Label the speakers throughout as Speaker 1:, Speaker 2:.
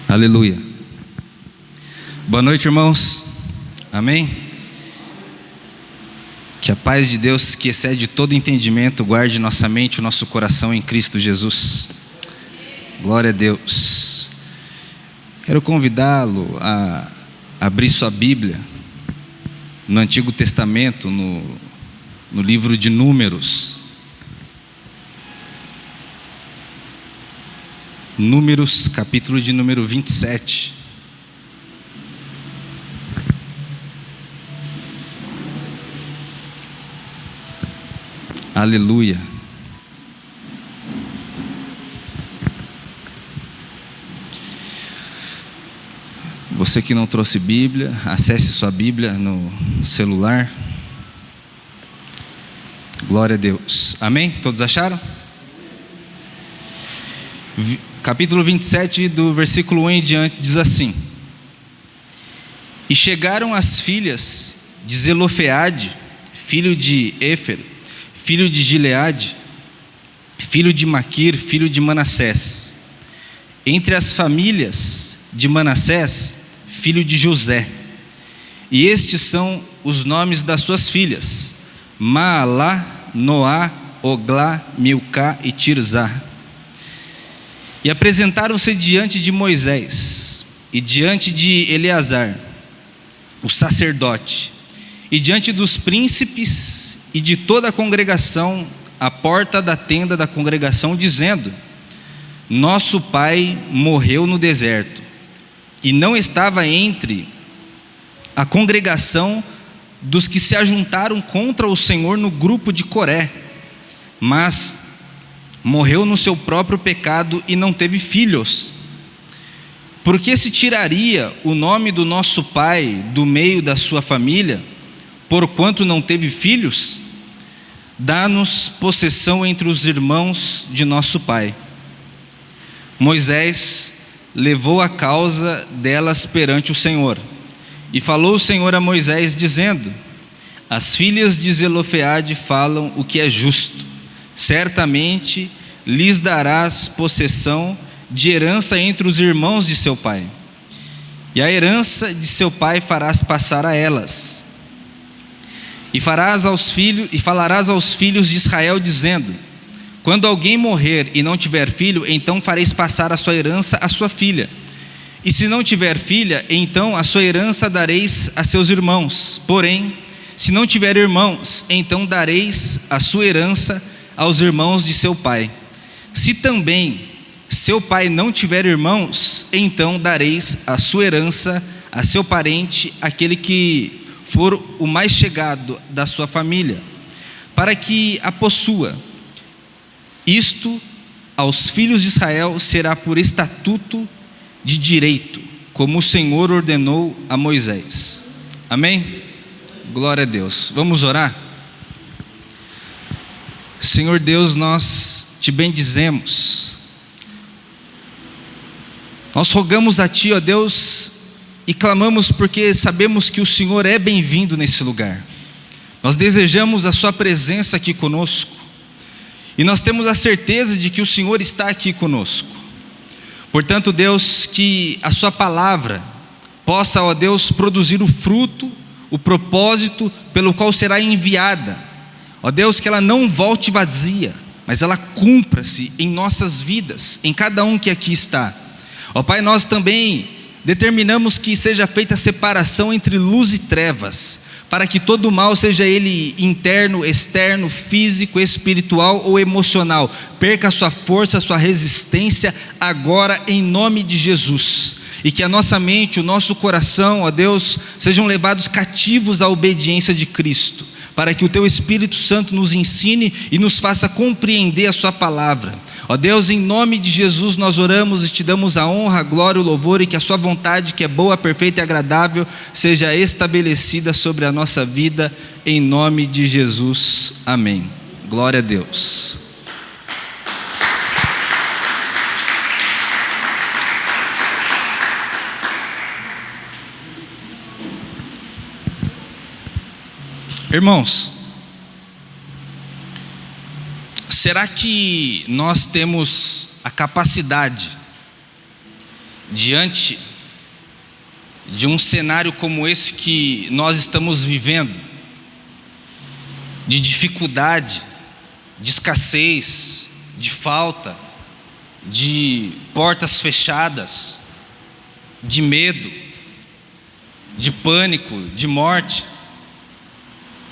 Speaker 1: Aleluia. Boa noite, irmãos. Amém? Que a paz de Deus, que excede todo entendimento, guarde nossa mente e nosso coração em Cristo Jesus. Glória a Deus. Quero convidá-lo a abrir sua Bíblia no Antigo Testamento, no livro de Números. Números, capítulo de número 27. Aleluia. Você que não trouxe Bíblia, acesse sua Bíblia no celular. Glória a Deus. Amém? Todos acharam? Capítulo 27, do versículo 1 em diante, diz assim: E chegaram as filhas de Zelofeade, filho de Éfer, filho de Gileade, filho de Maquir, filho de Manassés, entre as famílias de Manassés, filho de José. E estes são os nomes das suas filhas: Maalá, Noá, Oglá, Milcá e Tirzá. E apresentaram-se diante de Moisés, e diante de Eleazar, o sacerdote, e diante dos príncipes e de toda a congregação, à porta da tenda da congregação, dizendo: Nosso pai morreu no deserto, e não estava entre a congregação dos que se ajuntaram contra o Senhor no grupo de Coré, mas morreu no seu próprio pecado e não teve filhos. Por que se tiraria o nome do nosso pai do meio da sua família, porquanto não teve filhos? Dá-nos possessão entre os irmãos de nosso pai. Moisés levou a causa delas perante o Senhor. E falou o Senhor a Moisés, dizendo: As filhas de Zelofeade falam o que é justo. Certamente lhes darás possessão de herança entre os irmãos de seu pai, e a herança de seu pai farás passar a elas. E falarás aos filhos de Israel, dizendo: Quando alguém morrer e não tiver filho, então fareis passar a sua herança à sua filha. E se não tiver filha, então a sua herança dareis a seus irmãos. Porém, se não tiver irmãos, então dareis a sua herança aos irmãos de seu pai. Se também seu pai não tiver irmãos, então dareis a sua herança a seu parente, aquele que for o mais chegado da sua família, para que a possua. Isto aos filhos de Israel será por estatuto de direito, como o Senhor ordenou a Moisés. Amém? Glória a Deus. Vamos orar? Senhor Deus, nós te bendizemos, nós rogamos a Ti, ó Deus, e clamamos porque sabemos que o Senhor é bem-vindo nesse lugar. Nós desejamos a Sua presença aqui conosco, e nós temos a certeza de que o Senhor está aqui conosco. Portanto, Deus, que a Sua palavra possa, ó Deus, produzir o fruto, o propósito pelo qual será enviada. Ó Deus, que ela não volte vazia, mas ela cumpra-se em nossas vidas, em cada um que aqui está. Ó Pai, nós também determinamos que seja feita a separação entre luz e trevas, para que todo mal, seja ele interno, externo, físico, espiritual ou emocional, perca a sua força, a sua resistência agora, em nome de Jesus. E que a nossa mente, o nosso coração, ó Deus, sejam levados cativos à obediência de Cristo, para que o Teu Espírito Santo nos ensine e nos faça compreender a Sua palavra. Ó Deus, em nome de Jesus nós oramos e Te damos a honra, a glória e o louvor, e que a Sua vontade, que é boa, perfeita e agradável, seja estabelecida sobre a nossa vida, em nome de Jesus. Amém. Glória a Deus. Irmãos, será que nós temos a capacidade diante de um cenário como esse que nós estamos vivendo, de dificuldade, de escassez, de falta, de portas fechadas, de medo, de pânico, de morte,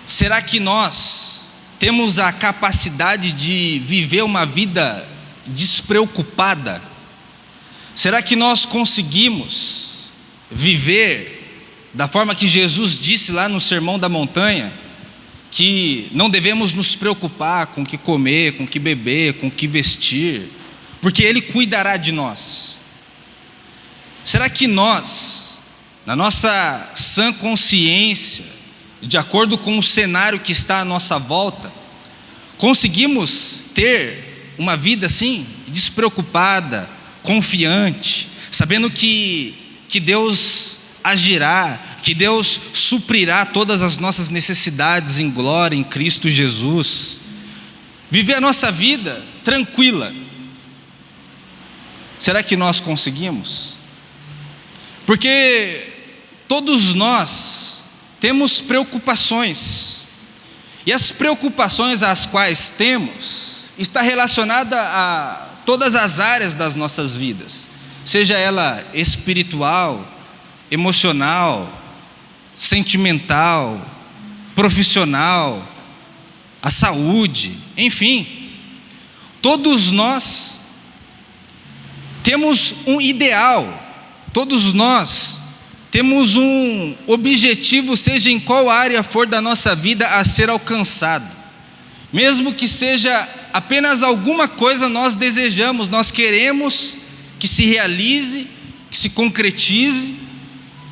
Speaker 1: será que nós temos a capacidade de viver uma vida despreocupada? Será que nós conseguimos viver da forma que Jesus disse lá no Sermão da Montanha, que não devemos nos preocupar com o que comer, com o que beber, com o que vestir, porque Ele cuidará de nós? Será que nós, na nossa sã consciência, de acordo com o cenário que está à nossa volta, conseguimos ter uma vida assim, despreocupada, confiante, sabendo que Deus agirá, que Deus suprirá todas as nossas necessidades em glória em Cristo Jesus? Viver a nossa vida tranquila. Será que nós conseguimos? Porque todos nós temos preocupações, e as preocupações às quais temos está relacionada a todas as áreas das nossas vidas, seja ela espiritual, emocional, sentimental, profissional, a saúde, enfim. Todos nós temos um ideal, todos nós temos um objetivo, seja em qual área for da nossa vida, a ser alcançado. Mesmo que seja apenas alguma coisa, nós desejamos, nós queremos que se realize, que se concretize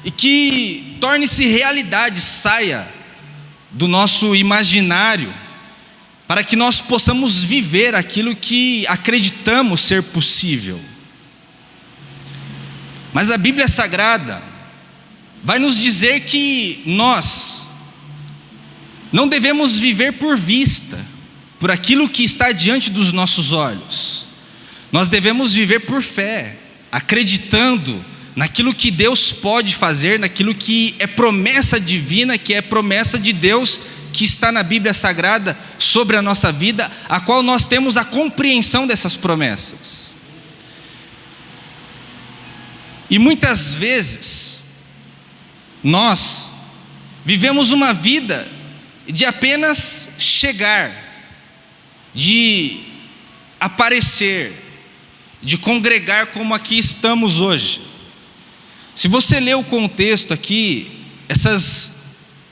Speaker 1: e que torne-se realidade, saia do nosso imaginário, para que nós possamos viver aquilo que acreditamos ser possível. Mas a Bíblia Sagrada vai nos dizer que nós não devemos viver por vista, por aquilo que está diante dos nossos olhos. Nós devemos viver por fé, acreditando naquilo que Deus pode fazer, naquilo que é promessa divina, que é promessa de Deus, que está na Bíblia Sagrada sobre a nossa vida, a qual nós temos a compreensão dessas promessas. E muitas vezes nós vivemos uma vida de apenas chegar, de aparecer, de congregar como aqui estamos hoje. Se você ler o contexto aqui, essas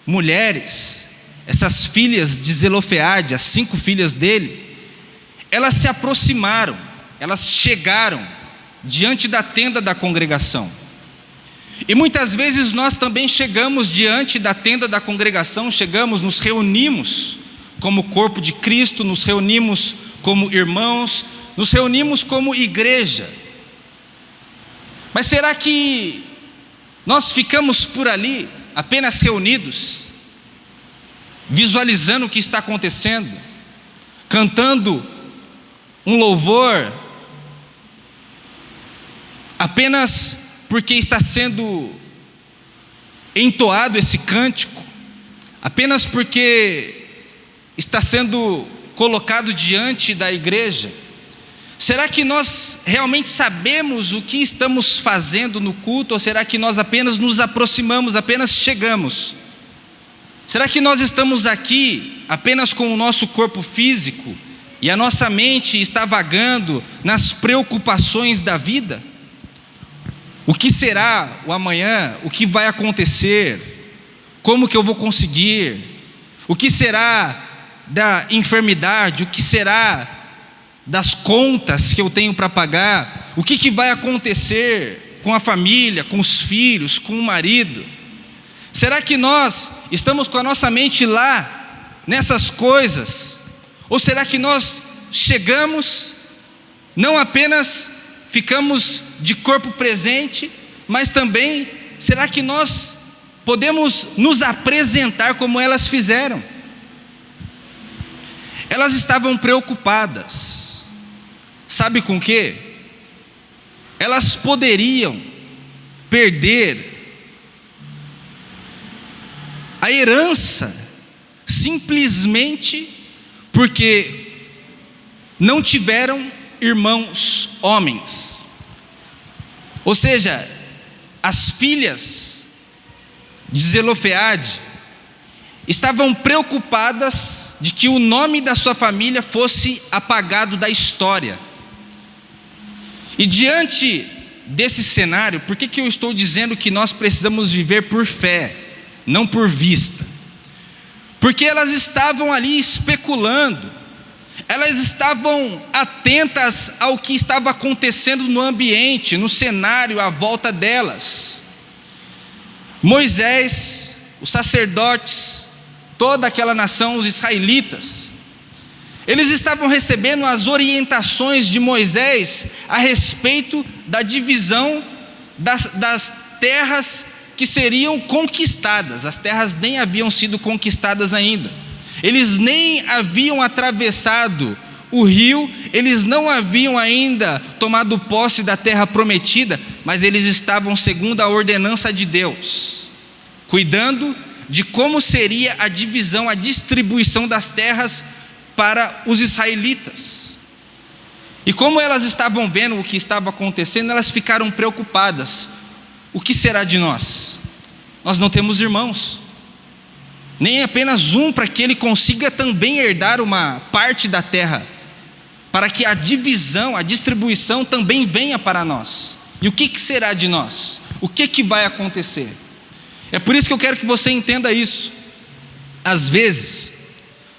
Speaker 1: mulheres, essas filhas de Zelofeade, as 5 filhas dele, elas se aproximaram, elas chegaram diante da tenda da congregação. E muitas vezes nós também chegamos diante da tenda da congregação, chegamos, nos reunimos como corpo de Cristo, nos reunimos como irmãos, nos reunimos como igreja. Mas será que nós ficamos por ali apenas reunidos, visualizando o que está acontecendo, cantando um louvor apenas porque está sendo entoado esse cântico, apenas porque está sendo colocado diante da igreja? Será que nós realmente sabemos o que estamos fazendo no culto, ou será que nós apenas nos aproximamos, apenas chegamos? Será que nós estamos aqui apenas com o nosso corpo físico e a nossa mente está vagando nas preocupações da vida? O que será o amanhã? O que vai acontecer? Como que eu vou conseguir? O que será da enfermidade? O que será das contas que eu tenho para pagar? O que vai acontecer com a família, com os filhos, com o marido? Será que nós estamos com a nossa mente lá, nessas coisas? Ou será que nós chegamos, não apenas ficamos de corpo presente, mas também, será que nós podemos nos apresentar como elas fizeram? Elas estavam preocupadas. Sabe com o quê? elas poderiam perder a herança simplesmente porque não tiveram irmãos homens. Ou seja, as filhas de Zelofeade estavam preocupadas de que o nome da sua família fosse apagado da história. E diante desse cenário, por que eu estou dizendo que nós precisamos viver por fé, não por vista? Porque elas estavam ali especulando, elas estavam atentas ao que estava acontecendo no ambiente, no cenário à volta delas. Moisés, os sacerdotes, toda aquela nação, os israelitas, eles estavam recebendo as orientações de Moisés a respeito da divisão das terras que seriam conquistadas. As terras nem haviam sido conquistadas ainda, eles nem haviam atravessado o rio, eles não haviam ainda tomado posse da terra prometida, mas eles estavam segundo a ordenança de Deus, cuidando de como seria a divisão, a distribuição das terras para os israelitas. E como elas estavam vendo o que estava acontecendo, elas ficaram preocupadas. O que será de nós? Nós não temos irmãos, nem apenas um, para que ele consiga também herdar uma parte da terra, para que a divisão, a distribuição também venha para nós. E o que será de nós? O que vai acontecer? É por isso que eu quero que você entenda isso. Às vezes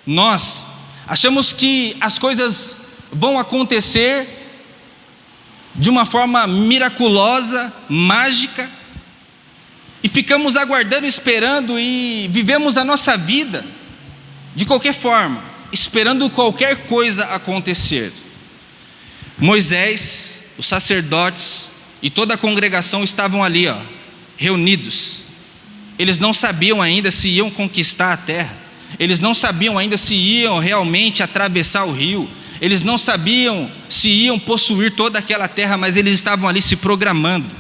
Speaker 1: nós achamos que as coisas vão acontecer de uma forma miraculosa, mágica, e ficamos aguardando, esperando, e vivemos a nossa vida de qualquer forma, esperando qualquer coisa acontecer. Moisés, os sacerdotes e toda a congregação estavam ali, reunidos. Eles não sabiam ainda se iam conquistar a terra, eles não sabiam ainda se iam realmente atravessar o rio, eles não sabiam se iam possuir toda aquela terra, mas eles estavam ali se programando,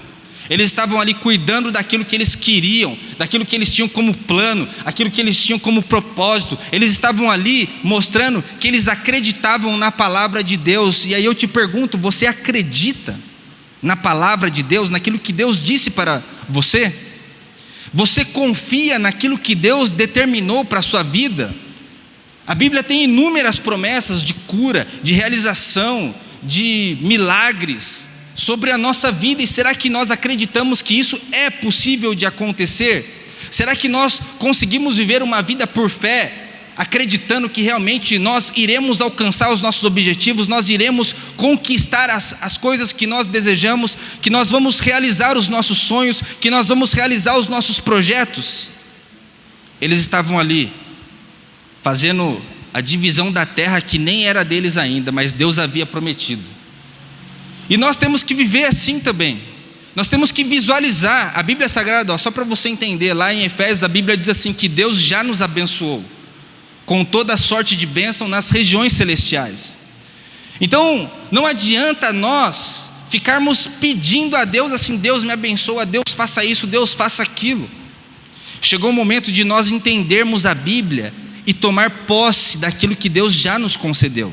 Speaker 1: eles estavam ali cuidando daquilo que eles queriam, daquilo que eles tinham como plano, aquilo que eles tinham como propósito. Eles estavam ali mostrando que eles acreditavam na palavra de Deus. E aí eu te pergunto, você acredita na palavra de Deus, naquilo que Deus disse para você? Você confia naquilo que Deus determinou para a sua vida? A Bíblia tem inúmeras promessas de cura, de realização, de milagres sobre a nossa vida. E será que nós acreditamos que isso é possível de acontecer? Será que nós conseguimos viver uma vida por fé, acreditando que realmente nós iremos alcançar os nossos objetivos, nós iremos conquistar as coisas que nós desejamos, que nós vamos realizar os nossos sonhos, que nós vamos realizar os nossos projetos? Eles estavam ali fazendo a divisão da terra que nem era deles ainda, mas Deus havia prometido. E nós temos que viver assim também. Nós temos que visualizar. A Bíblia Sagrada, só para você entender, lá em Efésios a Bíblia diz assim, que Deus já nos abençoou com toda sorte de bênção nas regiões celestiais. Então não adianta nós ficarmos pedindo a Deus assim, Deus me abençoa, Deus faça isso, Deus faça aquilo. Chegou o momento de nós entendermos a Bíblia e tomar posse daquilo que Deus já nos concedeu.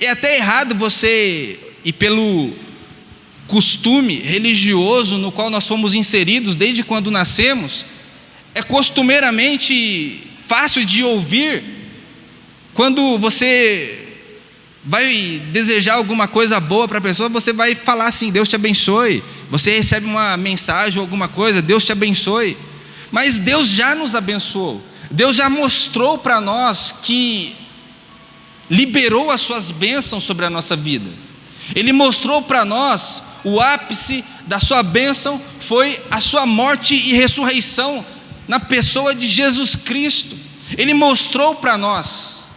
Speaker 1: É até errado você, e pelo costume religioso no qual nós fomos inseridos desde quando nascemos, é costumeiramente fácil de ouvir, quando você vai desejar alguma coisa boa para a pessoa, você vai falar assim, Deus te abençoe. Você recebe uma mensagem ou alguma coisa, Deus te abençoe. Mas Deus já nos abençoou, Deus já mostrou para nós que liberou as suas bênçãos sobre a nossa vida. Ele mostrou para nós, o ápice da sua bênção foi a sua morte e ressurreição na pessoa de Jesus Cristo. Ele mostrou para nós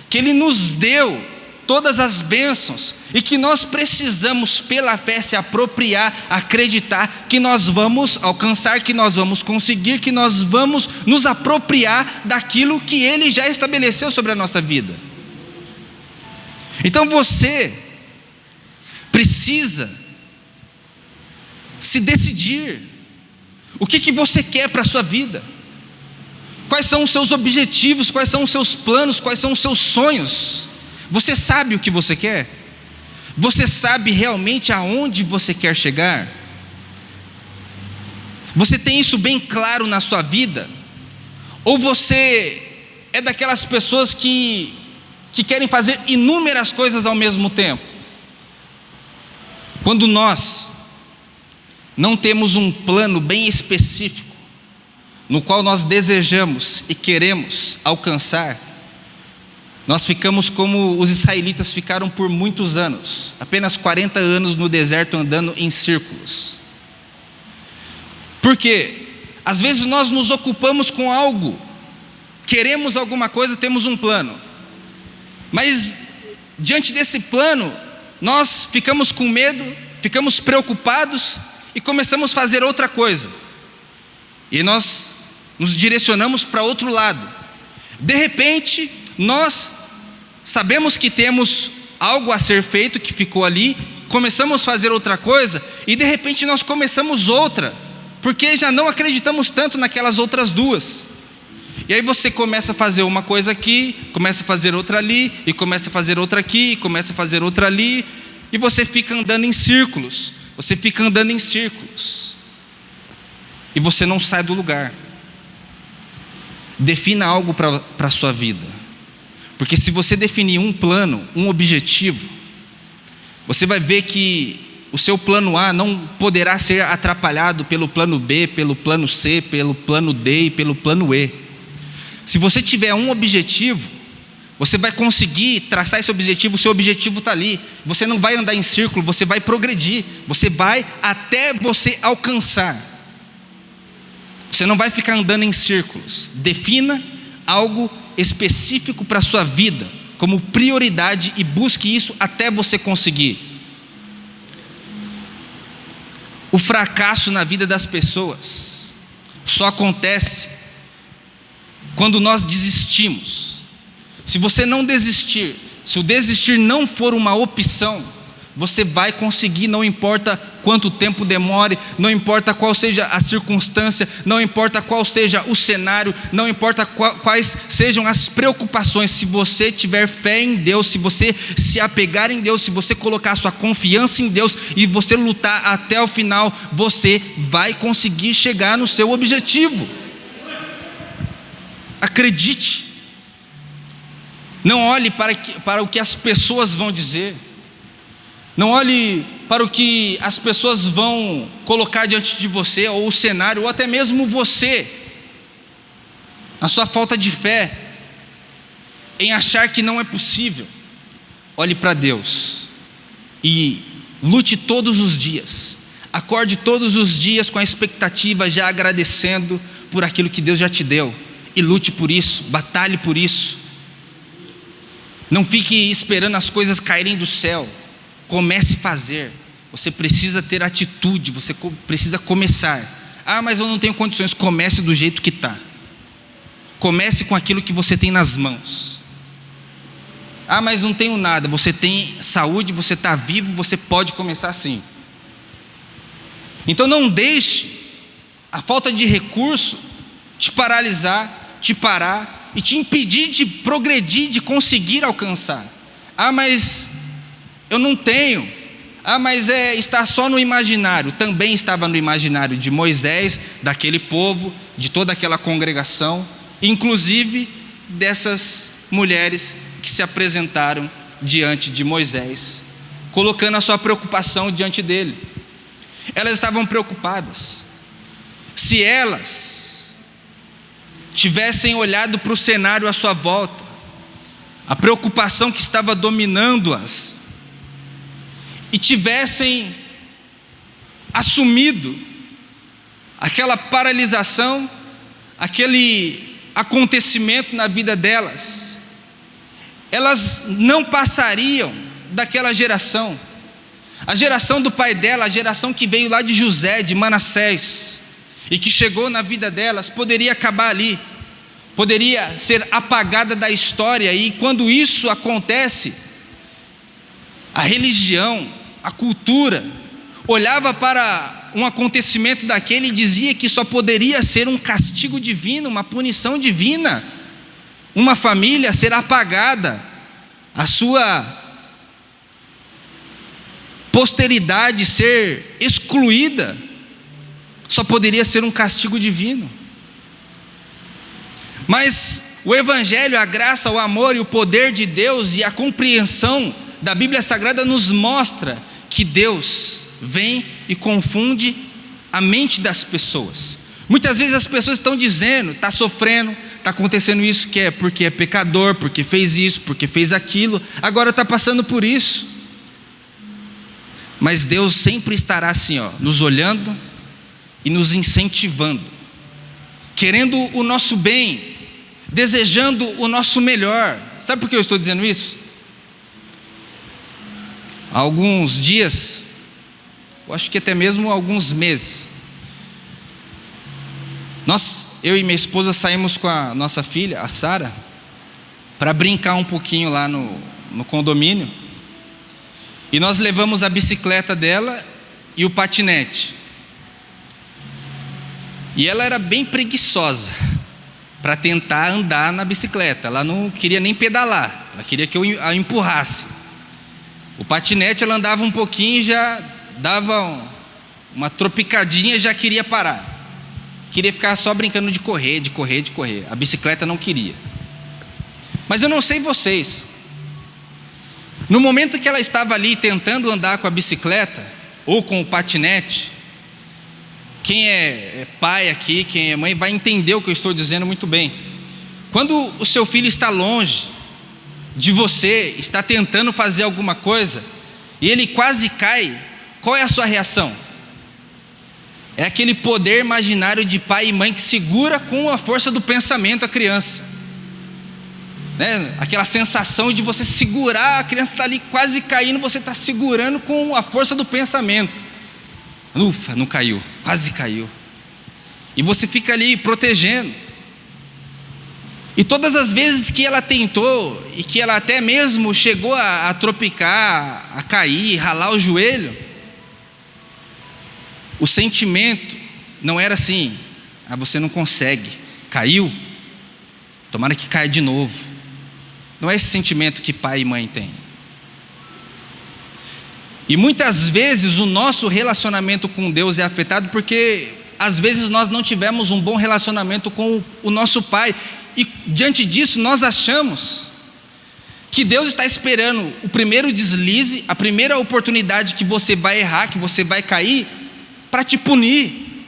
Speaker 1: que Ele nos deu todas as bênçãos e que nós precisamos pela fé se apropriar, acreditar que nós vamos alcançar, que nós vamos conseguir, que nós vamos nos apropriar daquilo que Ele já estabeleceu sobre a nossa vida. Então você precisa se decidir. O que você quer para a sua vida? Quais são os seus objetivos? Quais são os seus planos? Quais são os seus sonhos? Você sabe o que você quer? Você sabe realmente aonde você quer chegar? Você tem isso bem claro na sua vida? Ou você é daquelas pessoas que querem fazer inúmeras coisas ao mesmo tempo? Quando nós não temos um plano bem específico, no qual nós desejamos e queremos alcançar, nós ficamos como os israelitas ficaram por muitos anos, apenas 40 anos no deserto andando em círculos. Porque às vezes nós nos ocupamos com algo, queremos alguma coisa, temos um plano, mas diante desse plano, nós ficamos com medo, ficamos preocupados e começamos a fazer outra coisa, e nós nos direcionamos para outro lado. De repente, nós sabemos que temos algo a ser feito que ficou ali, começamos a fazer outra coisa, e de repente nós começamos outra, porque já não acreditamos tanto naquelas outras duas. E aí você começa a fazer uma coisa aqui, começa a fazer outra ali, e começa a fazer outra aqui, e começa a fazer outra ali, e você fica andando em círculos, você fica andando em círculos, e você não sai do lugar. Defina algo para a sua vida, porque se você definir um plano, um objetivo, você vai ver que o seu plano A não poderá ser atrapalhado pelo plano B, pelo plano C, pelo plano D e pelo plano E. Se você tiver um objetivo, você vai conseguir traçar esse objetivo, o seu objetivo está ali, você não vai andar em círculo, você vai progredir, você vai até você alcançar. Você não vai ficar andando em círculos. Defina algo específico para a sua vida como prioridade e busque isso até você conseguir. O fracasso na vida das pessoas só acontece quando nós desistimos. Se você não desistir, se o desistir não for uma opção, você vai conseguir, não importa quanto tempo demore, não importa qual seja a circunstância, não importa qual seja o cenário, não importa quais sejam as preocupações. Se você tiver fé em Deus, se você se apegar em Deus, se você colocar sua confiança em Deus e você lutar até o final, você vai conseguir chegar no seu objetivo. Acredite. Não olhe para o que as pessoas vão dizer. Não olhe para o que as pessoas vão colocar diante de você, ou o cenário, ou até mesmo você, a sua falta de fé, em achar que não é possível. Olhe para Deus e lute todos os dias, acorde todos os dias com a expectativa, já agradecendo por aquilo que Deus já te deu, e lute por isso, batalhe por isso. Não fique esperando as coisas caírem do céu. Comece a fazer. Você precisa ter atitude, você precisa começar. Ah, mas eu não tenho condições. Comece do jeito que está. Comece com aquilo que você tem nas mãos. Ah, mas não tenho nada. Você tem saúde, você está vivo, você pode começar sim. Então não deixe a falta de recurso te paralisar, te parar e te impedir de progredir, de conseguir alcançar. Ah, mas eu não tenho. Ah, mas está só no imaginário. Também estava no imaginário de Moisés, daquele povo, de toda aquela congregação, inclusive dessas mulheres que se apresentaram diante de Moisés, colocando a sua preocupação diante dele. Elas estavam preocupadas. Se elas tivessem olhado para o cenário à sua volta, a preocupação que estava dominando-as, e tivessem assumido aquela paralisação, aquele acontecimento na vida delas, elas não passariam daquela geração. A geração do pai dela, a geração que veio lá de José, de Manassés, e que chegou na vida delas, poderia acabar ali, poderia ser apagada da história. E quando isso acontece, a religião, a cultura, olhava para um acontecimento daquele e dizia que só poderia ser um castigo divino, uma punição divina, uma família ser apagada, a sua posteridade ser excluída, só poderia ser um castigo divino. Mas o Evangelho, a graça, o amor e o poder de Deus e a compreensão da Bíblia Sagrada nos mostra que Deus vem e confunde a mente das pessoas. Muitas vezes as pessoas estão dizendo, está sofrendo, está acontecendo isso, que é porque é pecador, porque fez isso, porque fez aquilo, agora está passando por isso. Mas Deus sempre estará assim, nos olhando e nos incentivando, querendo o nosso bem, desejando o nosso melhor. Sabe por que eu estou dizendo isso? Há alguns dias, eu acho que até mesmo alguns meses, eu e minha esposa saímos com a nossa filha, a Sara, para brincar um pouquinho lá no condomínio, e nós levamos a bicicleta dela e o patinete, e ela era bem preguiçosa para tentar andar na bicicleta, ela não queria nem pedalar, ela queria que eu a empurrasse. O patinete ela andava um pouquinho, já dava uma tropicadinha, já queria parar, queria ficar só brincando de correr, a bicicleta não queria. Mas eu não sei vocês, no momento que ela estava ali tentando andar com a bicicleta, ou com o patinete, quem é pai aqui, quem é mãe, vai entender o que eu estou dizendo muito bem. Quando o seu filho está longe de você, está tentando fazer alguma coisa, e ele quase cai, qual é a sua reação? É aquele poder imaginário de pai e mãe que segura com a força do pensamento a criança, né? Aquela sensação de você segurar, a criança está ali quase caindo, você está segurando com a força do pensamento. Ufa, não caiu, quase caiu, e você fica ali protegendo. E todas as vezes que ela tentou, e que ela até mesmo chegou a tropicar, a cair, ralar o joelho, o sentimento não era assim: você não consegue, caiu, tomara que caia de novo. Não é esse sentimento que pai e mãe têm. E muitas vezes o nosso relacionamento com Deus é afetado porque às vezes nós não tivemos um bom relacionamento com o nosso pai, e diante disso nós achamos que Deus está esperando o primeiro deslize, a primeira oportunidade que você vai errar, que você vai cair, para te punir,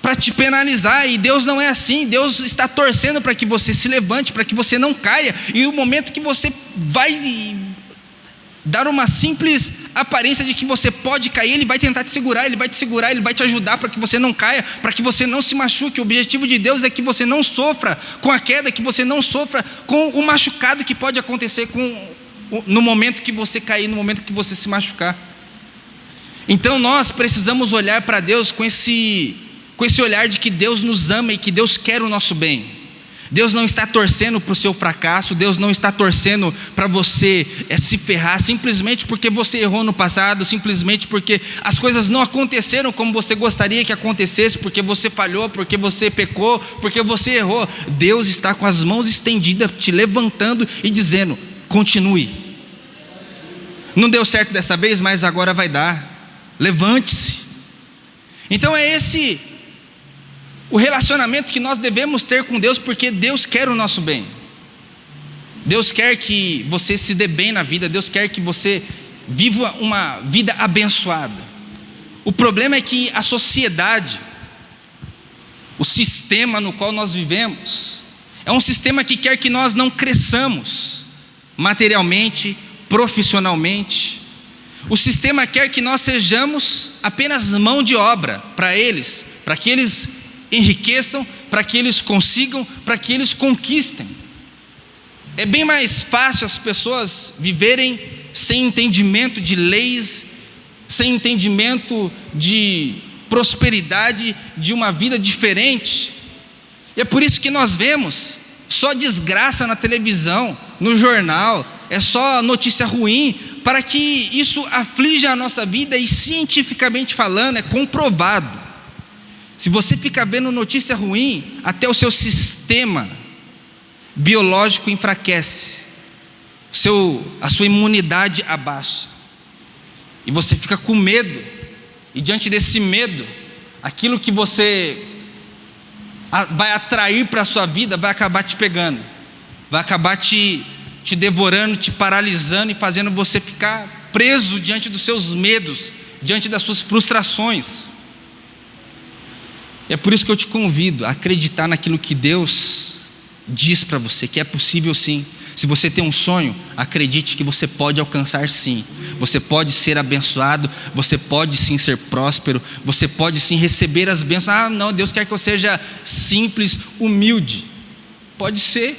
Speaker 1: para te penalizar. E Deus não é assim. Deus está torcendo para que você se levante, para que você não caia, e o momento que você vai dar uma simples aparência de que você pode cair, Ele vai tentar te segurar, Ele vai te segurar, Ele vai te ajudar para que você não caia, para que você não se machuque. O objetivo de Deus é que você não sofra com a queda, que você não sofra com o machucado que pode acontecer no momento que você cair, no momento que você se machucar. Então nós precisamos olhar para Deus com esse olhar de que Deus nos ama e que Deus quer o nosso bem. Deus não está torcendo para o seu fracasso, Deus não está torcendo para você se ferrar simplesmente porque você errou no passado, simplesmente porque as coisas não aconteceram como você gostaria que acontecesse, porque você falhou, porque você pecou, porque você errou. Deus está com as mãos estendidas, te levantando e dizendo: continue. Não deu certo dessa vez, mas agora vai dar. Levante-se. Então é esse o relacionamento que nós devemos ter com Deus, porque Deus quer o nosso bem. Deus quer que você se dê bem na vida, Deus quer que você viva uma vida abençoada. O problema é que a sociedade, o sistema no qual nós vivemos, é um sistema que quer que nós não cresçamos materialmente, profissionalmente. O sistema quer que nós sejamos apenas mão de obra para eles, para que eles enriqueçam, para que eles consigam, para que eles conquistem. É bem mais fácil as pessoas viverem sem entendimento de leis, sem entendimento de prosperidade, de uma vida diferente. E é por isso que nós vemos só desgraça na televisão, no jornal, é só notícia ruim. para que isso aflija a nossa vida, e cientificamente falando, é comprovado. Se você fica vendo notícia ruim, até o seu sistema biológico enfraquece, a sua imunidade abaixa, e você fica com medo, e diante desse medo, aquilo que você vai atrair para a sua vida vai acabar te pegando, vai acabar te devorando, te paralisando e fazendo você ficar preso diante dos seus medos, diante das suas frustrações. É por isso que eu te convido a acreditar naquilo que Deus diz para você, que é possível sim. Se você tem um sonho, acredite que você pode alcançar sim. Você pode ser abençoado, você pode sim ser próspero, você pode sim receber as bênçãos. Ah, não, Deus quer que eu seja simples, humilde. Pode ser.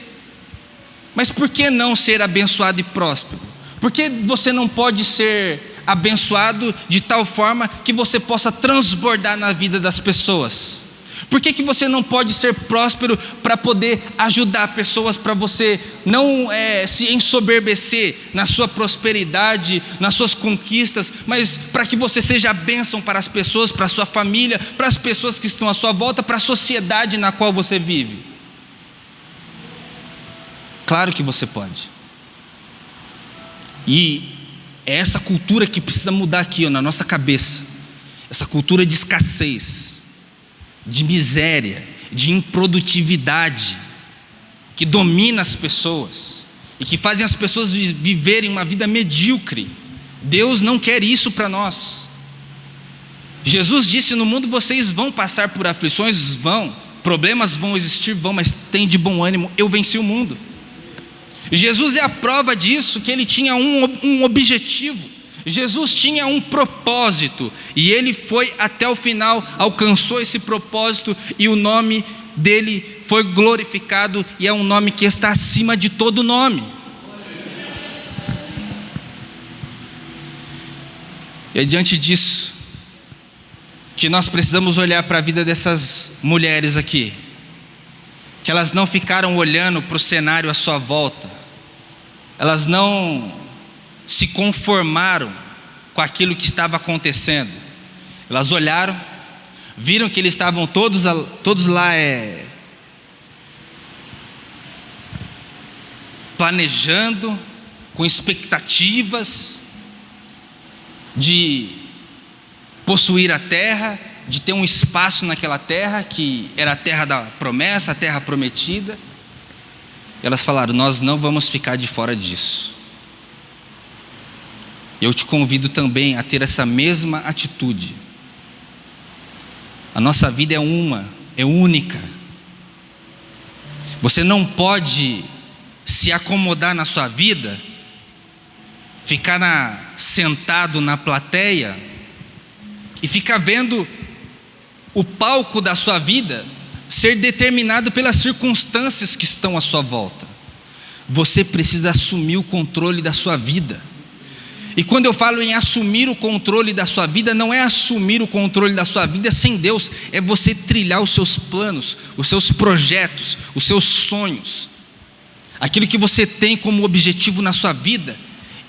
Speaker 1: Mas por que não ser abençoado e próspero? Por que você não pode ser abençoado de tal forma que você possa transbordar na vida das pessoas? Por que você não pode ser próspero para poder ajudar pessoas, para você não se ensoberbecer na sua prosperidade, nas suas conquistas, mas para que você seja a bênção para as pessoas, para a sua família, para as pessoas que estão à sua volta, para a sociedade na qual você vive? Claro que você pode. E é essa cultura que precisa mudar aqui, na nossa cabeça. Essa cultura de escassez, de miséria, de improdutividade, que domina as pessoas e que fazem as pessoas viverem uma vida medíocre. Deus não quer isso para nós. Jesus disse: no mundo vocês vão passar por aflições, problemas vão existir, mas tem de bom ânimo, eu venci o mundo. Jesus é a prova disso, que ele tinha um objetivo, Jesus tinha um propósito, e ele foi até o final, alcançou esse propósito, e o nome dele foi glorificado, e é um nome que está acima de todo nome. E é diante disso que nós precisamos olhar para a vida dessas mulheres aqui, que elas não ficaram olhando para o cenário à sua volta, elas não se conformaram com aquilo que estava acontecendo. Elas olharam, viram que eles estavam todos lá planejando, com expectativas de possuir a terra, de ter um espaço naquela terra, que era a terra da promessa, a terra prometida. Elas falaram: nós não vamos ficar de fora disso. Eu te convido também a ter essa mesma atitude. A nossa vida é única. Você não pode se acomodar na sua vida, ficar sentado na plateia e ficar vendo o palco da sua vida ser determinado pelas circunstâncias que estão à sua volta. Você precisa assumir o controle da sua vida. E quando eu falo em assumir o controle da sua vida, não é assumir o controle da sua vida sem Deus, é você trilhar os seus planos, os seus projetos, os seus sonhos, aquilo que você tem como objetivo na sua vida,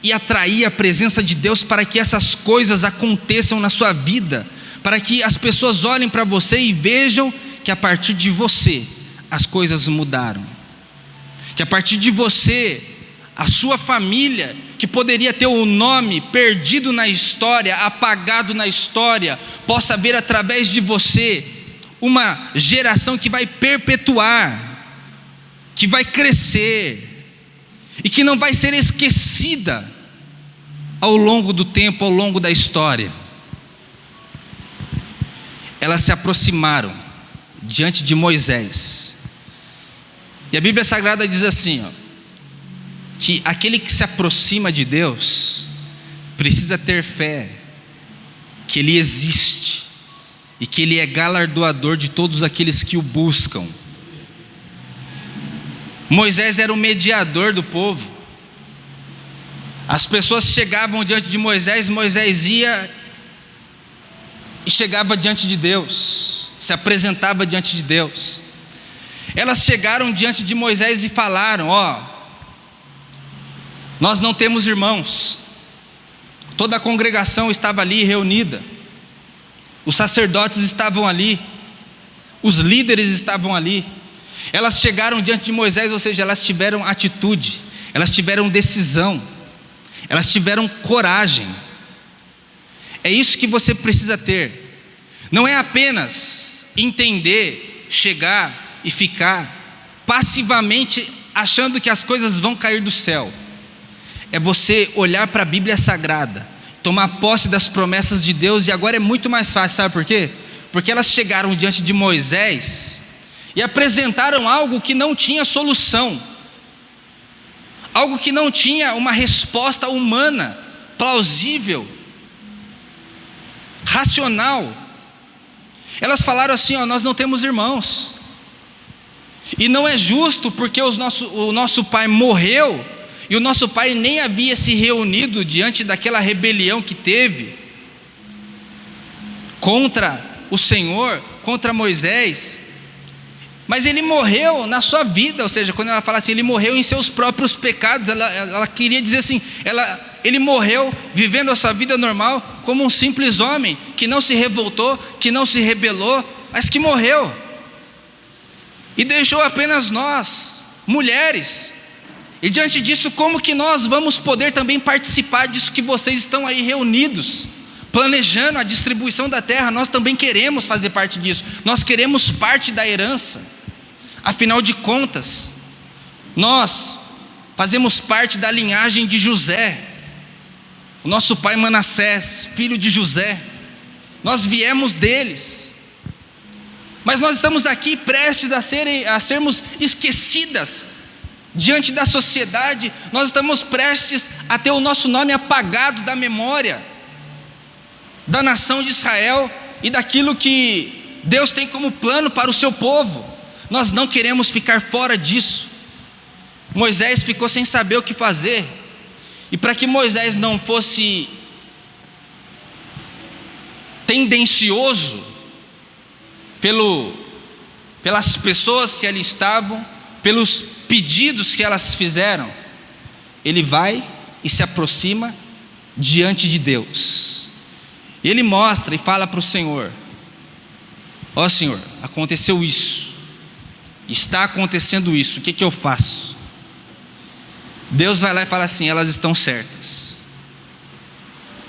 Speaker 1: e atrair a presença de Deus para que essas coisas aconteçam na sua vida, para que as pessoas olhem para você e vejam que a partir de você as coisas mudaram, que a partir de você, a sua família, que poderia ter o nome perdido na história, apagado na história, possa ver através de você uma geração que vai perpetuar, que vai crescer e que não vai ser esquecida ao longo do tempo, ao longo da história. Elas se aproximaram diante de Moisés, e a Bíblia Sagrada diz assim, que aquele que se aproxima de Deus precisa ter fé que Ele existe e que Ele é galardoador de todos aqueles que o buscam. Moisés era o mediador do povo. As pessoas chegavam diante de Moisés, Moisés ia e chegava diante de Deus, se apresentava diante de Deus. Elas chegaram diante de Moisés e falaram: nós não temos irmãos, Toda a congregação estava ali reunida, os sacerdotes estavam ali, os líderes estavam ali. Elas chegaram diante de Moisés, ou seja, elas tiveram atitude, elas tiveram decisão, elas tiveram coragem. É isso que você precisa ter. Não é apenas entender, chegar e ficar passivamente achando que as coisas vão cair do céu. É você olhar para a Bíblia Sagrada, tomar posse das promessas de Deus. E agora é muito mais fácil, sabe por quê? Porque elas chegaram diante de Moisés e apresentaram algo que não tinha solução, algo que não tinha uma resposta humana, plausível, racional. Elas falaram assim: nós não temos irmãos, e não é justo porque o nosso pai morreu, e o nosso pai nem havia se reunido diante daquela rebelião que teve contra o Senhor, contra Moisés. Mas ele morreu na sua vida, ou seja, quando ela fala assim, ele morreu em seus próprios pecados, ela queria dizer assim, ele morreu vivendo a sua vida normal, como um simples homem, que não se revoltou, que não se rebelou, mas que morreu, e deixou apenas nós, mulheres. E diante disso, como que nós vamos poder também participar disso que vocês estão aí reunidos, planejando a distribuição da terra? Nós também queremos fazer parte disso, nós queremos parte da herança. Afinal de contas, nós fazemos parte da linhagem de José, o nosso pai Manassés, filho de José, nós viemos deles, mas nós estamos aqui prestes a sermos esquecidas diante da sociedade. Nós estamos prestes a ter o nosso nome apagado da memória da nação de Israel e daquilo que Deus tem como plano para o seu povo. Nós não queremos ficar fora disso. Moisés ficou sem saber o que fazer, e para que Moisés não fosse tendencioso pelas pessoas que ali estavam, pelos pedidos que elas fizeram, ele vai e se aproxima diante de Deus, e ele mostra e fala para o Senhor: ó Senhor, aconteceu isso, está acontecendo isso, o que eu faço? Deus vai lá e fala assim: elas estão certas,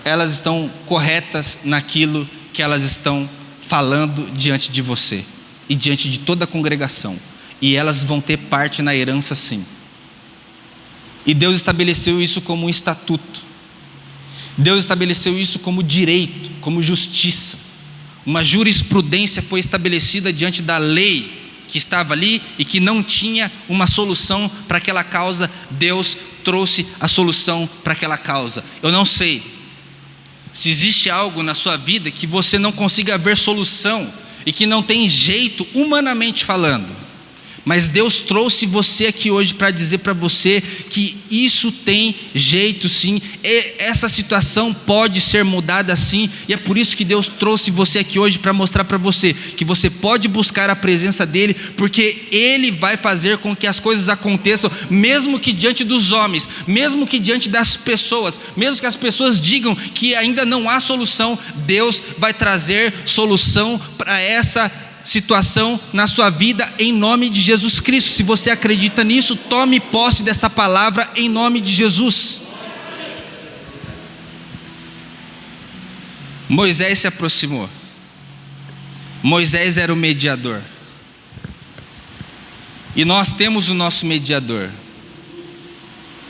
Speaker 1: elas estão corretas naquilo que elas estão falando diante de você e diante de toda a congregação, e elas vão ter parte na herança sim. E Deus estabeleceu isso como um estatuto, Deus estabeleceu isso como direito, como justiça. Uma jurisprudência foi estabelecida diante da lei que estava ali e que não tinha uma solução para aquela causa. Deus trouxe a solução para aquela causa. Eu não sei se existe algo na sua vida que você não consiga ver solução e que não tem jeito, humanamente falando, mas Deus trouxe você aqui hoje para dizer para você que isso tem jeito sim, e essa situação pode ser mudada sim, e é por isso que Deus trouxe você aqui hoje para mostrar para você que você pode buscar a presença dEle, porque Ele vai fazer com que as coisas aconteçam, mesmo que diante dos homens, mesmo que diante das pessoas, mesmo que as pessoas digam que ainda não há solução. Deus vai trazer solução para essa situação na sua vida, em nome de Jesus Cristo. Se você acredita nisso, tome posse dessa palavra em nome de Jesus. Moisés se aproximou. Moisés era o mediador, e nós temos o nosso mediador.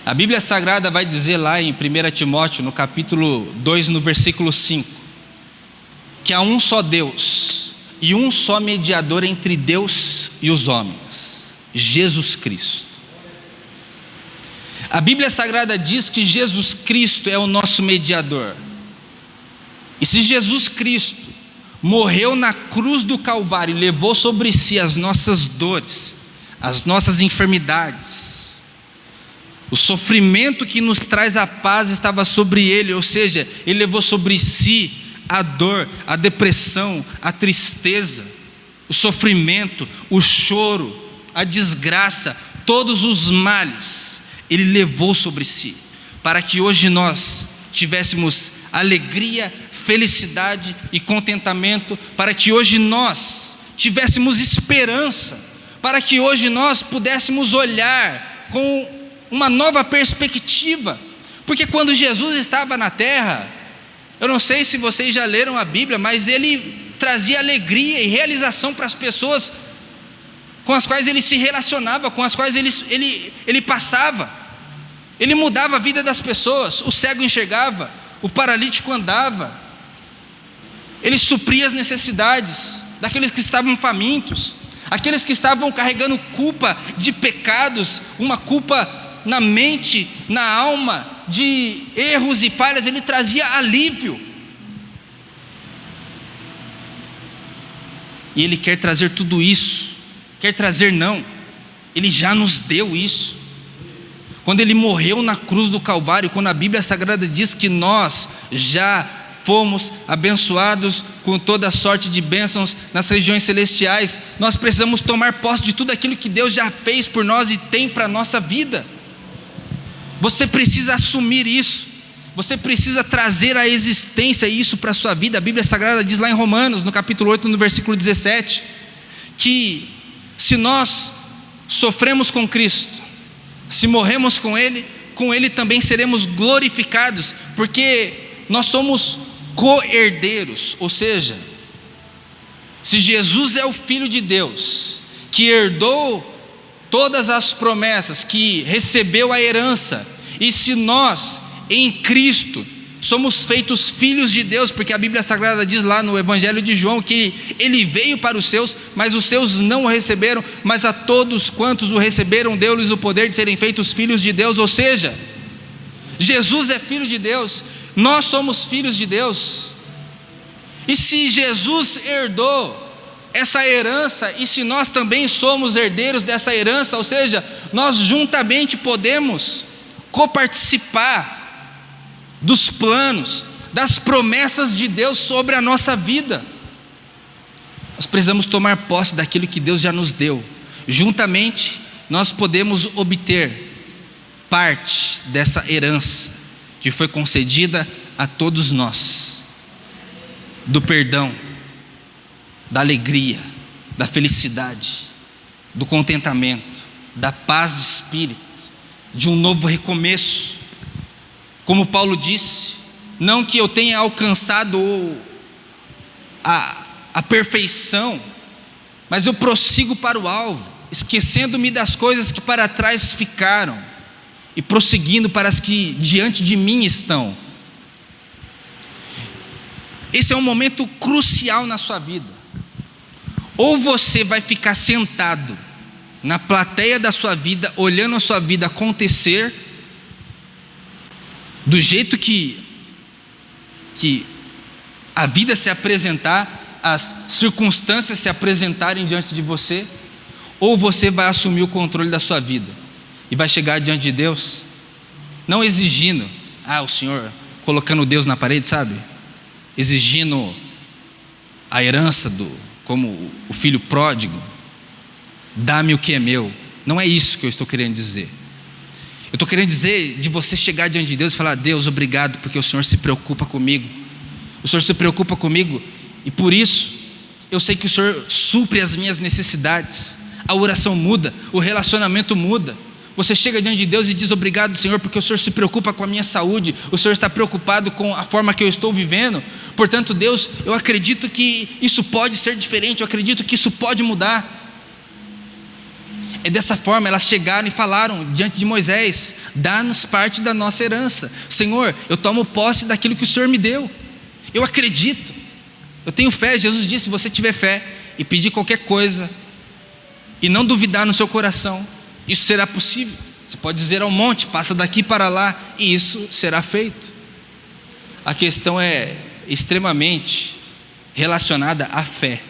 Speaker 1: A Bíblia Sagrada vai dizer lá em 1 Timóteo, no capítulo 2, no versículo 5, que há um só Deus e um só mediador entre Deus e os homens, Jesus Cristo. A Bíblia Sagrada diz que Jesus Cristo é o nosso mediador. E se Jesus Cristo morreu na cruz do Calvário e levou sobre si as nossas dores, as nossas enfermidades, o sofrimento que nos traz a paz estava sobre ele, ou seja, ele levou sobre si a dor, a depressão, a tristeza, o sofrimento, o choro, a desgraça, todos os males, Ele levou sobre si, para que hoje nós tivéssemos alegria, felicidade e contentamento, para que hoje nós tivéssemos esperança, para que hoje nós pudéssemos olhar com uma nova perspectiva. Porque quando Jesus estava na terra, eu não sei se vocês já leram a Bíblia, mas ele trazia alegria e realização para as pessoas com as quais ele se relacionava, com as quais ele passava. Ele mudava a vida das pessoas. O cego enxergava, o paralítico andava, ele supria as necessidades daqueles que estavam famintos, aqueles que estavam carregando culpa de pecados, uma culpa na mente, na alma, de erros e falhas. Ele trazia alívio. E Ele quer trazer tudo isso. Quer trazer não, Ele já nos deu isso. Quando Ele morreu na cruz do Calvário, quando a Bíblia Sagrada diz que nós já fomos abençoados com toda sorte de bênçãos nas regiões celestiais, nós precisamos tomar posse de tudo aquilo que Deus já fez por nós e tem para a nossa vida. Você precisa assumir isso, você precisa trazer à existência isso para a sua vida. A Bíblia Sagrada diz lá em Romanos, no capítulo 8, no versículo 17, que se nós sofremos com Cristo, se morremos com Ele também seremos glorificados, porque nós somos co-herdeiros. Ou seja, se Jesus é o Filho de Deus, que herdou todas as promessas, que recebeu a herança, e se nós em Cristo somos feitos filhos de Deus, porque a Bíblia Sagrada diz lá no Evangelho de João que Ele veio para os seus, mas os seus não o receberam, mas a todos quantos o receberam deu-lhes o poder de serem feitos filhos de Deus. Ou seja, Jesus é Filho de Deus, nós somos filhos de Deus. E se Jesus herdou essa herança, e se nós também somos herdeiros dessa herança, ou seja, nós juntamente podemos coparticipar dos planos, das promessas de Deus sobre a nossa vida. Nós precisamos tomar posse daquilo que Deus já nos deu. Juntamente nós podemos obter parte dessa herança que foi concedida a todos nós, do perdão, da alegria, da felicidade, do contentamento, da paz de espírito, de um novo recomeço. Como Paulo disse, não que eu tenha alcançado a perfeição, mas eu prossigo para o alvo, esquecendo-me das coisas que para trás ficaram e prosseguindo para as que diante de mim estão. Esse é um momento crucial na sua vida. Ou você vai ficar sentado na plateia da sua vida, olhando a sua vida acontecer do jeito que a vida se apresentar, as circunstâncias se apresentarem diante de você, ou você vai assumir o controle da sua vida e vai chegar diante de Deus, não exigindo, o Senhor, colocando Deus na parede, sabe? Exigindo a herança como o filho pródigo, dá-me o que é meu. Não é isso que eu estou querendo dizer. Eu estou querendo dizer de você chegar diante de Deus e falar: Deus, obrigado, porque o Senhor se preocupa comigo. O Senhor se preocupa comigo, e por isso eu sei que o Senhor supre as minhas necessidades. A oração muda, o relacionamento muda. Você chega diante de Deus e diz: obrigado, Senhor, porque o Senhor se preocupa com a minha saúde, o Senhor está preocupado com a forma que eu estou vivendo. Portanto, Deus, eu acredito que isso pode ser diferente, eu acredito que isso pode mudar. É dessa forma, elas chegaram e falaram diante de Moisés: dá-nos parte da nossa herança. Senhor, eu tomo posse daquilo que o Senhor me deu, eu acredito, eu tenho fé. Jesus disse: se você tiver fé e pedir qualquer coisa e não duvidar no seu coração, isso será possível. Você pode dizer ao monte: passa daqui para lá, e isso será feito. A questão é extremamente relacionada à fé.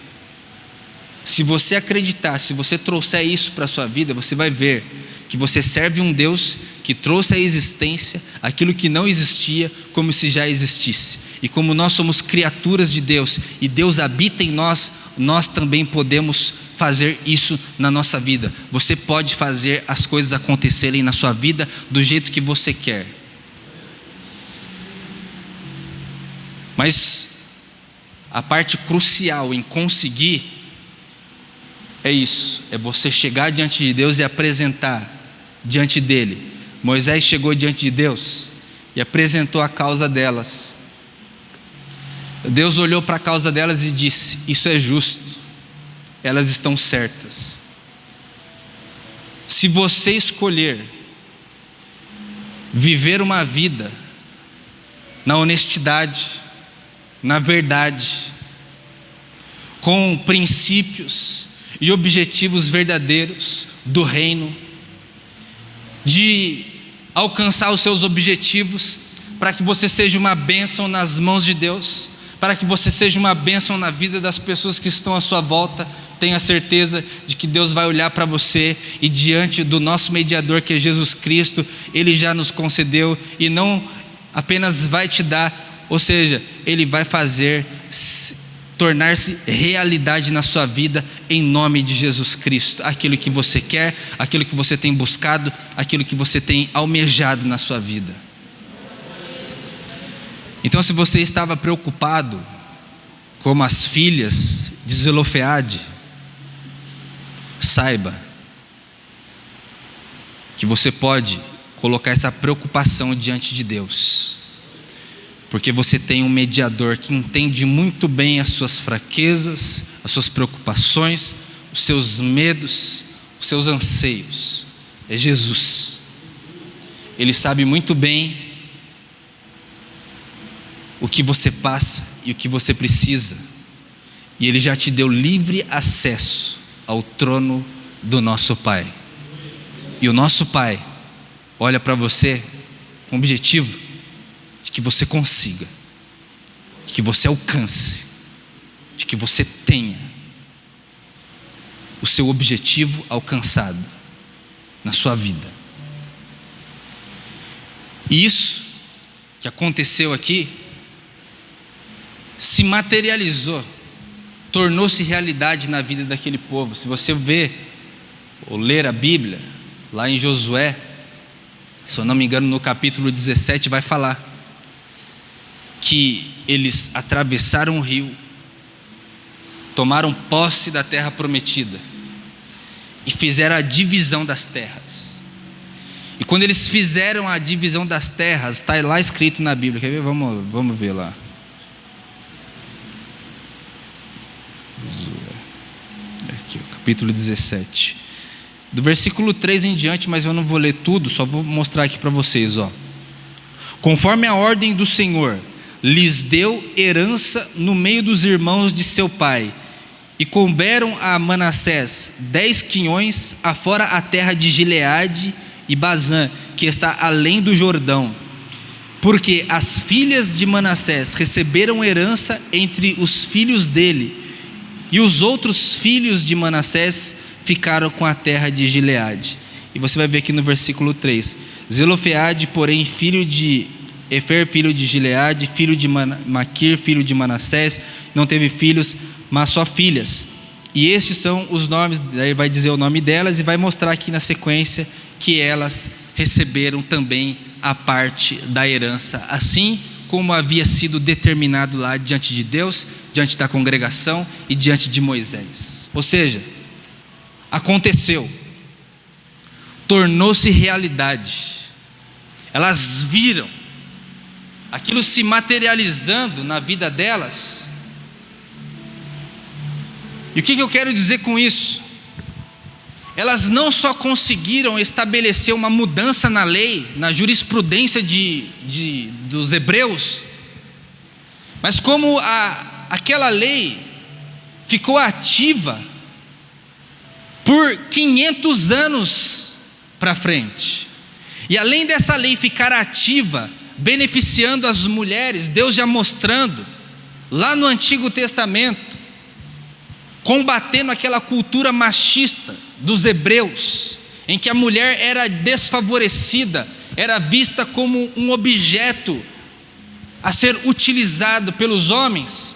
Speaker 1: Se você acreditar, se você trouxer isso para a sua vida, você vai ver que você serve um Deus que trouxe à existência aquilo que não existia, como se já existisse. E como nós somos criaturas de Deus e Deus habita em nós, nós também podemos fazer isso na nossa vida. Você pode fazer as coisas acontecerem na sua vida do jeito que você quer. Mas a parte crucial em conseguir é isso, é você chegar diante de Deus e apresentar diante dele. Moisés chegou diante de Deus e apresentou a causa delas. Deus olhou para a causa delas e disse: isso é justo, elas estão certas. Se você escolher viver uma vida na honestidade, na verdade, com princípios e objetivos verdadeiros do reino, de alcançar os seus objetivos, para que você seja uma bênção nas mãos de Deus, para que você seja uma bênção na vida das pessoas que estão à sua volta, tenha certeza de que Deus vai olhar para você e diante do nosso mediador, que é Jesus Cristo, Ele já nos concedeu e não apenas vai te dar, ou seja, Ele vai fazer tornar-se realidade na sua vida, em nome de Jesus Cristo. Aquilo que você quer, aquilo que você tem buscado, aquilo que você tem almejado na sua vida. Então, se você estava preocupado, como as filhas de Zelofeade, saiba que você pode colocar essa preocupação diante de Deus, porque você tem um mediador que entende muito bem as suas fraquezas, as suas preocupações, os seus medos, os seus anseios. É Jesus. Ele sabe muito bem o que você passa e o que você precisa, e Ele já te deu livre acesso ao trono do nosso Pai. E o nosso Pai olha para você com o objetivo de que você consiga, de que você alcance, de que você tenha o seu objetivo alcançado na sua vida. E isso que aconteceu aqui se materializou, tornou-se realidade na vida daquele povo. Se você ver ou ler a Bíblia, lá em Josué, se eu não me engano, no capítulo 17 vai falar que eles atravessaram o rio, tomaram posse da terra prometida e fizeram a divisão das terras. E quando eles fizeram a divisão das terras, está lá escrito na Bíblia, quer ver? Vamos ver lá. Aqui, capítulo 17, do versículo 3 em diante, mas eu não vou ler tudo, só vou mostrar aqui para vocês, ó. Conforme a ordem do Senhor, lhes deu herança no meio dos irmãos de seu pai, e couberam a Manassés 10 quinhões, afora a terra de Gileade e Bazã, que está além do Jordão, porque as filhas de Manassés receberam herança entre os filhos dele, e os outros filhos de Manassés ficaram com a terra de Gileade. E você vai ver aqui no versículo 3: Zelofeade, porém, filho de Efer, filho de Gileade, filho de Maquir, filho de Manassés, não teve filhos, mas só filhas. E estes são os nomes, daí vai dizer o nome delas e vai mostrar aqui na sequência que elas receberam também a parte da herança, assim como havia sido determinado lá diante de Deus, diante da congregação e diante de Moisés. Ou seja, aconteceu, tornou-se realidade. Elas viram aquilo se materializando na vida delas. E o que eu quero dizer com isso? Elas não só conseguiram estabelecer uma mudança na lei, na jurisprudência dos hebreus, mas como aquela lei ficou ativa por 500 anos para frente. E além dessa lei ficar ativa, beneficiando as mulheres, Deus já mostrando lá no Antigo Testamento, combatendo aquela cultura machista dos hebreus, em que a mulher era desfavorecida, era vista como um objeto a ser utilizado pelos homens.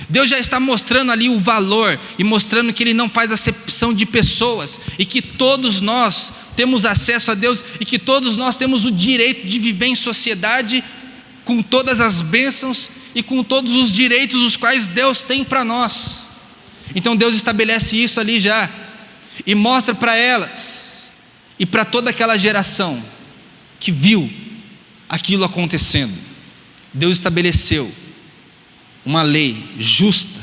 Speaker 1: Deus já está mostrando ali o valor e mostrando que Ele não faz acepção de pessoas, e que todos nós temos acesso a Deus, e que todos nós temos o direito de viver em sociedade com todas as bênçãos e com todos os direitos os quais Deus tem para nós. Então Deus estabelece isso ali já, e mostra para elas, e para toda aquela geração que viu aquilo acontecendo. Deus estabeleceu uma lei justa,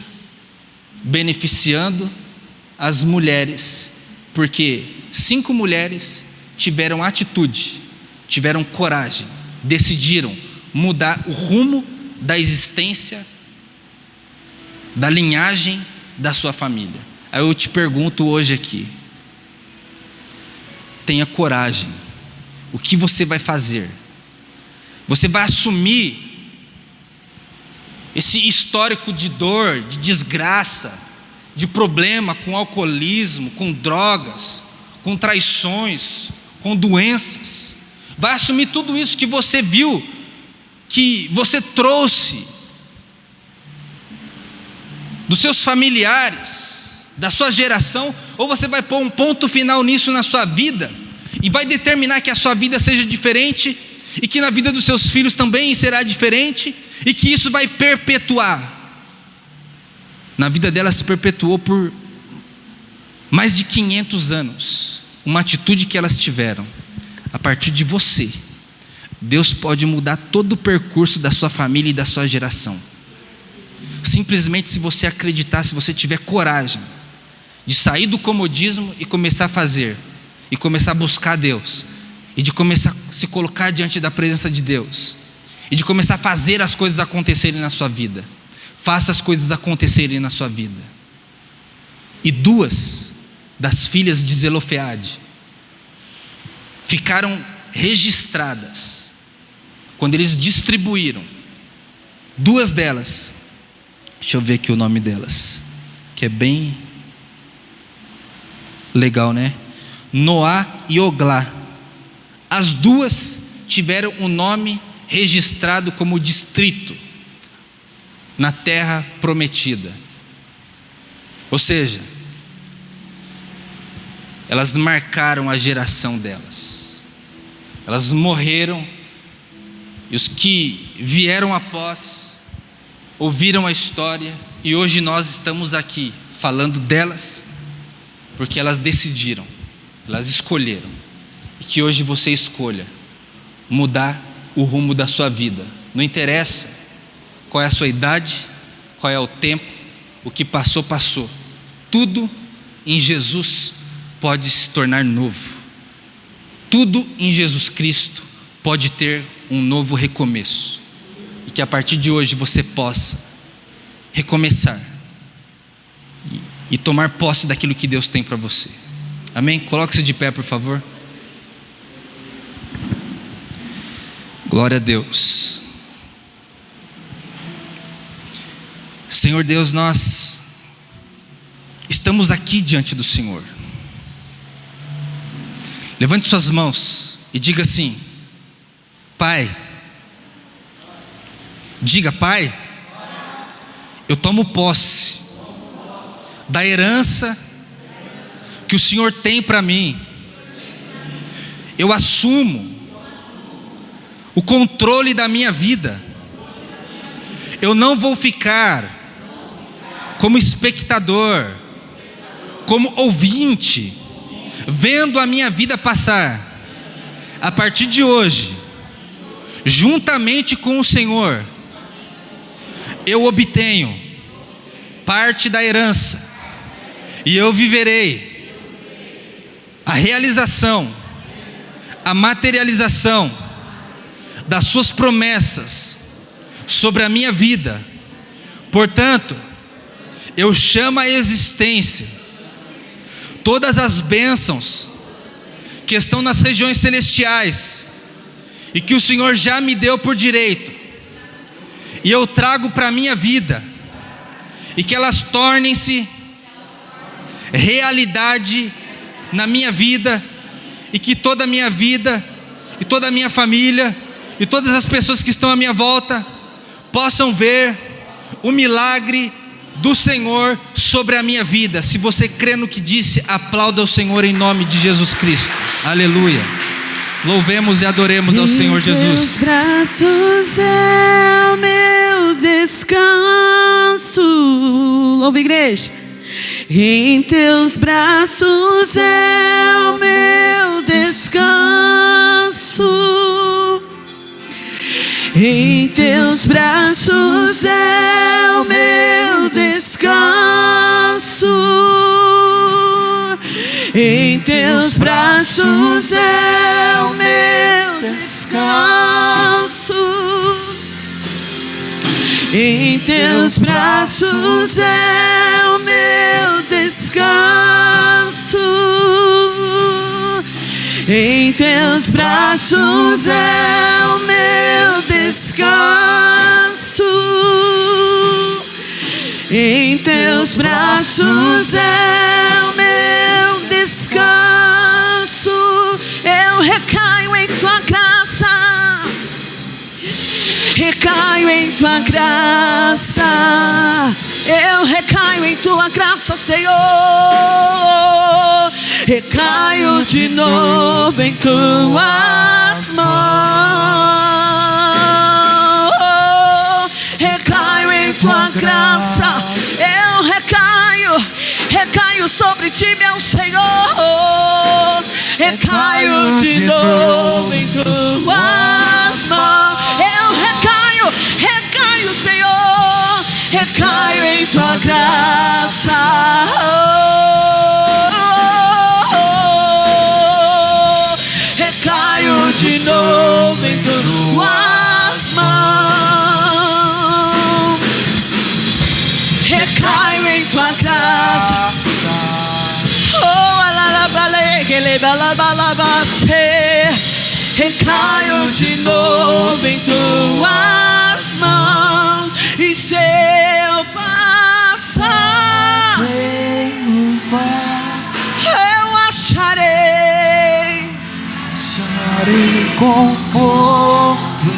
Speaker 1: beneficiando as mulheres, porque 5 mulheres tiveram atitude, tiveram coragem, decidiram mudar o rumo da existência, da linhagem da sua família. Aí eu te pergunto hoje aqui, tenha coragem. O que você vai fazer? Você vai assumir esse histórico de dor, de desgraça, de problema com alcoolismo, com drogas, com traições, com doenças? Vai assumir tudo isso que você viu, que você trouxe dos seus familiares, da sua geração? Ou você vai pôr um ponto final nisso na sua vida e vai determinar que a sua vida seja diferente e que na vida dos seus filhos também será diferente e que isso vai perpetuar? Na vida dela se perpetuou por mais de 500 anos, uma atitude que elas tiveram. A partir de você, Deus pode mudar todo o percurso da sua família e da sua geração. Simplesmente se você acreditar, se você tiver coragem de sair do comodismo e começar a fazer, e começar a buscar Deus, e de começar a se colocar diante da presença de Deus, e de começar a fazer as coisas acontecerem na sua vida. Faça as coisas acontecerem na sua vida. E 2 das filhas de Zelofeade ficaram registradas quando eles distribuíram. 2 delas, deixa eu ver aqui o nome delas, que é bem legal, né? Noá e Oglá. As 2 tiveram o nome registrado como distrito na terra prometida. Ou seja, elas marcaram a geração delas. Elas morreram, e os que vieram após ouviram a história, e hoje nós estamos aqui falando delas, porque elas decidiram, elas escolheram. E que hoje você escolha mudar o rumo da sua vida. Não interessa qual é a sua idade, qual é o tempo, o que passou, passou. Tudo em Jesus pode se tornar novo. Tudo em Jesus Cristo pode ter um novo recomeço. E que a partir de hoje você possa recomeçar e tomar posse daquilo que Deus tem para você. Amém? Coloque-se de pé, por favor. Glória a Deus. Senhor Deus, nós estamos aqui diante do Senhor. Levante suas mãos e diga assim: Pai. Diga: Pai, eu tomo posse da herança que o Senhor tem para mim. Eu assumo o controle da minha vida. Eu não vou ficar como espectador, como ouvinte, vendo a minha vida passar. A partir de hoje, juntamente com o Senhor, eu obtenho parte da herança, e eu viverei a realização, a materialização das suas promessas sobre a minha vida. Portanto, eu chamo à existência todas as bênçãos que estão nas regiões celestiais e que o Senhor já me deu por direito, e eu trago para a minha vida, e que elas tornem-se realidade na minha vida, e que toda a minha vida, e toda a minha família, e todas as pessoas que estão à minha volta possam ver o milagre do Senhor sobre a minha vida. Se você crê no que disse, aplauda o Senhor em nome de Jesus Cristo. Aleluia. Louvemos e adoremos ao Senhor Jesus.
Speaker 2: Teus braços é o meu descanso. Louva, igreja. Em teus braços é o meu descanso. Em teus braços é o meu descanso. Em teus braços é o meu descanso. Em teus braços é o meu descanso. Em teus braços é o meu descanso. Em teus braços é o meu descanso. Eu recaio em tua graça. Recaio em tua graça. Eu recaio em tua graça, Senhor. Recaio de novo em tuas mãos. Recaio em tua graça. Eu recaio sobre ti, meu Senhor. Recaio de novo em tuas mãos. Eu recaio, Senhor. Recaio em tua graça. Recaio de novo em tuas mãos. Recaio em tua graça. Recaio de novo em tuas mãos. E se eu passar, eu acharei
Speaker 3: conforto,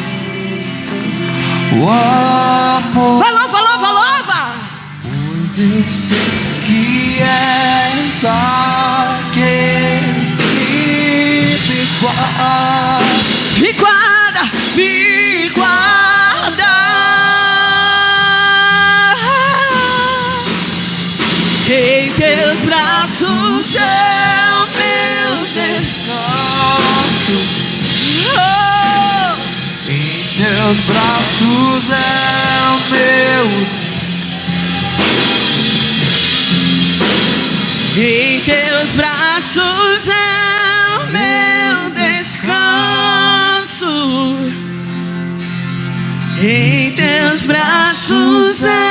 Speaker 3: o amor.
Speaker 2: Vai louva, louva, louva.
Speaker 3: Pois eu sei que és aquele que me guarda.
Speaker 2: Me guarda, me guarda. Em teus braços é o meu descanso. Oh.
Speaker 3: Em teus braços é o meu descanso.
Speaker 2: Em teus braços é o meu descanso. Em teus braços é